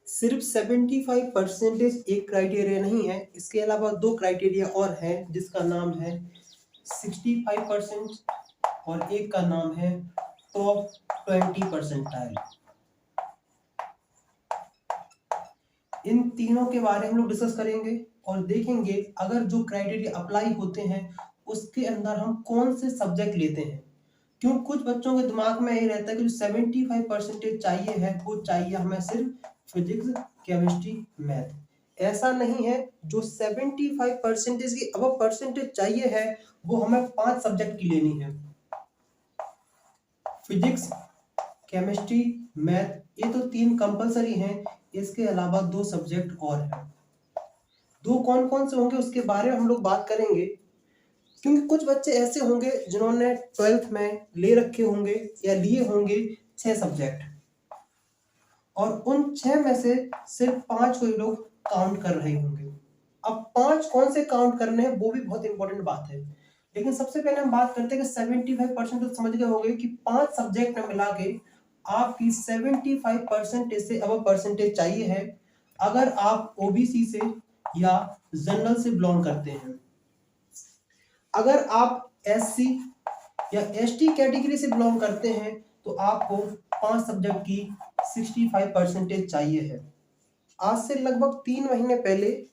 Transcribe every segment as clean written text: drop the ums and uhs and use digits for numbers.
सिर्फ 75% एक क्राइटेरिया नहीं है, इसके अलावा दो क्राइटेरिया और हैं जिसका नाम है 65% और एक का नाम है टॉप 20%। इन तीनों के बारे में हम लोग डिस्कस करेंगे और देखेंगे अगर जो क्राइटेरिया अप्लाई होते हैं उसके अंदर हम कौन से सब्जेक्ट लेते हैं। क्यों कुछ बच्चों के दिमाग में यही रहता है कि जो 75% चाहिए है वो चाहिए हमें सिर्फ फिजिक्स, केमिस्ट्री, मैथ। ऐसा नहीं है, जो 75% की अब परसेंटेज चाहिए है वो हमें 5 सब्जेक्ट की लेनी है। फिजिक्स, केमिस्ट्री, मैथ, ये तो 3 कंपलसरी हैं। इसके अलावा 2 सब्जेक्ट और हैं। 2 कौन कौन से होंगे उसके बारे में हम लोग बात करेंगे, क्योंकि कुछ बच्चे ऐसे होंगे जिन्होंने 12th में ले रखे होंगे या लिए होंगे 6 सब्जेक्ट, और उन 6 में से सिर्फ 5 को ही लोग काउंट कर रहे होंगे। अब 5 कौन से काउंट करने हैं वो भी बहुत इंपॉर्टेंट बात है, लेकिन सबसे पहले हम बात करते हैं कि 75% तो समझ गए होंगे कि 5 सब्जेक्ट में मिला के आपकी 75% से अब परसेंटेज चाहिए है अगर आप ओबीसी से या जनरल से बिलोंग करते हैं। अगर आप एससी या एसटी कैटेगरी से बिलोंग करते हैं तो आपको 5 सब्जेक्ट की 65% चाहिए है। आज से लगभग 3 महीने पहले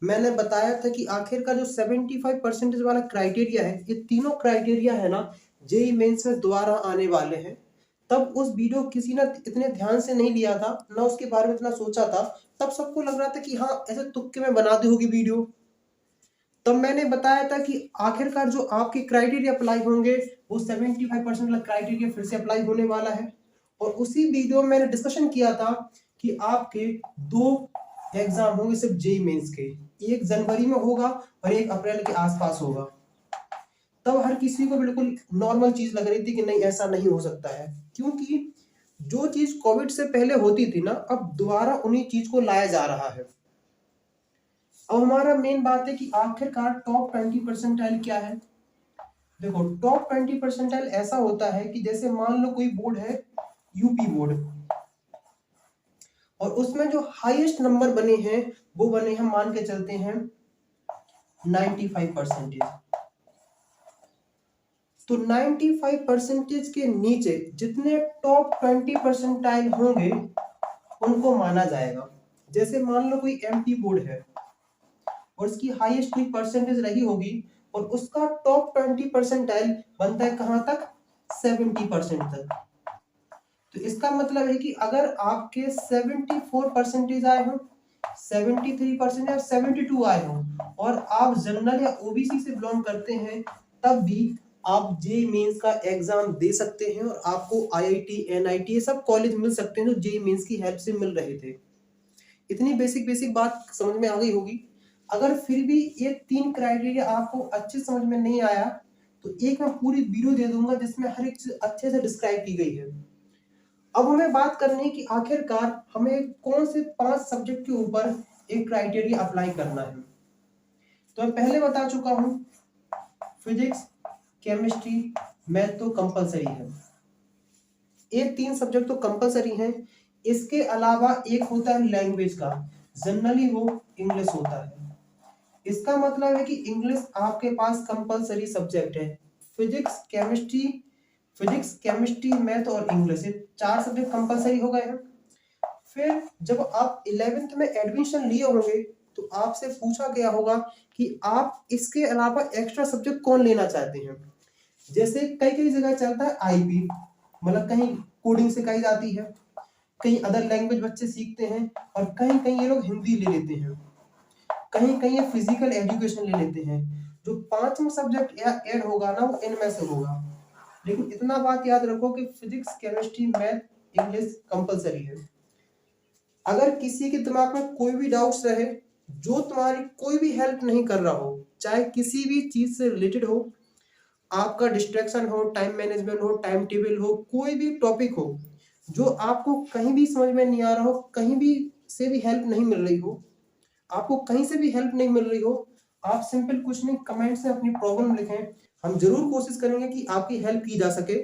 मैंने बताया था कि आखिर का जो 75% वाला क्राइटेरिया है, ये तीनों क्राइटेरिया है ना जेईई मेंस में दोबारा आने वाले हैं। तब उस वीडियो किसी ने इतने ध्यान से नहीं लिया था, ना उसके बारे में इतना सोचा था। तब सबको लग रहा था कि हाँ ऐसे तुक्के में बना दी होगी वीडियो। तब मैंने बताया था कि आखिरकार जो आपके क्राइटेरिया अप्लाई होंगे वो 75% वाला क्राइटेरिया फिर से अप्लाई होने वाला है। और उसी वीडियो में मैंने डिस्कशन किया था कि आपके 2 एग्जाम होंगे सिर्फ जेईई मेंस के, एक जनवरी में होगा और एक अप्रैल के आसपास होगा। तब हर किसी को बिल्कुल नॉर्मल चीज लग रही थी कि नहीं ऐसा नहीं हो सकता है, क्योंकि जो चीज कोविड से पहले होती थी ना अब दोबारा उन्हीं चीज को लाया जा रहा है। अब हमारा मेन बात है कि आखिरकार टॉप 20% क्या है। देखो टॉप 20% ऐसा होता है कि जैसे मान लो कोई बोर्ड है यूपी बोर्ड, और उसमें जो हाईएस्ट नंबर बने हैं वो बने हैं, मान के चलते हैं 95%। तो 95% के नीचे जितने टॉप 20% होंगे उनको माना जाएगा। जैसे मान लो कोई एमपी बोर्ड है और उसकी हाईएस्ट कोई परसेंटेज रही होगी और उसका टॉप 20% बनता है कहां तक, 70% तक। तो इसका मतलब है कि अगर आपके 74% आए हो, 73% या 72 आए हो और आप जनरल या ओबीसी से बिलोंग करते हैं, तब भी आप जेईई मेंस का एग्जाम दे सकते हैं और आपको आईआईटी, एनआईटी ये सब कॉलेज मिल सकते हैं जो जेईई मेंस की हेल्प से मिल रहे थे। इतनी बेसिक बात समझ में आ गई होगी। अगर फिर भी ये 3 क्राइटेरिया आपको अच्छे समझ में नहीं आया तो एक मैं पूरी वीडियो दे दूंगा जिसमें हर एक चीज अच्छे से डिस्क्राइब की गई है। अब हमें बात करनी है कि आखिरकार हमें कौन से 5 सब्जेक्ट के ऊपर एक क्राइटेरिया अप्लाई करना है। तो मैं पहले बता चुका हूं फिजिक्स, केमिस्ट्री, मैथ तो कंपलसरी है। ये 3 सब्जेक्ट तो कंपलसरी हैं। इसके अलावा एक होता है लैंग्वेज का, जनरली वो इंग्लिश होता है। इसका मतलब है कि इंग्लिश आपके पास कंपलसरी सब्जेक्ट है। फिजिक्स, केमिस्ट्री, मैथ और इंग्लिश, ये 4 सब्जेक्ट कंपलसरी हो गए हैं। फिर जब आप 11th में एडमिशन लिए होंगे तो आपसे पूछा गया होगा कि आप इसके अलावा एक्स्ट्रा सब्जेक्ट कौन लेना चाहते हैं। जैसे कई जगह चलता है आईपी, मतलब कहीं कोडिंग सिखाई जाती है, कहीं अदर लैंग्वेज बच्चे सीखते हैं, और कहीं ये लोग हिंदी ले लेते हैं, कहीं ये फिजिकल एजुकेशन ले लेते हैं। जो 5वां सब्जेक्ट ऐड होगा ना वो इनमें से होगा। लेकिन इतना बात याद रखो कि physics, chemistry, math, English compulsory है। अगर किसी के दिमाग में कोई भी डाउट्स रहे, जो तुम्हारी कोई भी हेल्प नहीं कर रहा हो, चाहे किसी भी चीज से रिलेटेड हो, आपका डिस्ट्रैक्शन हो, टाइम मैनेजमेंट हो, टाइम टेबल हो, कोई भी टॉपिक हो जो आपको कहीं भी समझ में नहीं आ रहा हो, कहीं भी से भी हेल्प नहीं मिल रही हो, आपको कहीं से भी हेल्प नहीं मिल रही हो, आप सिंपल कुछ नहीं कमेंट से अपनी प्रॉब्लम लिखें। हम जरूर कोशिश करेंगे कि आपकी हेल्प की जा सके।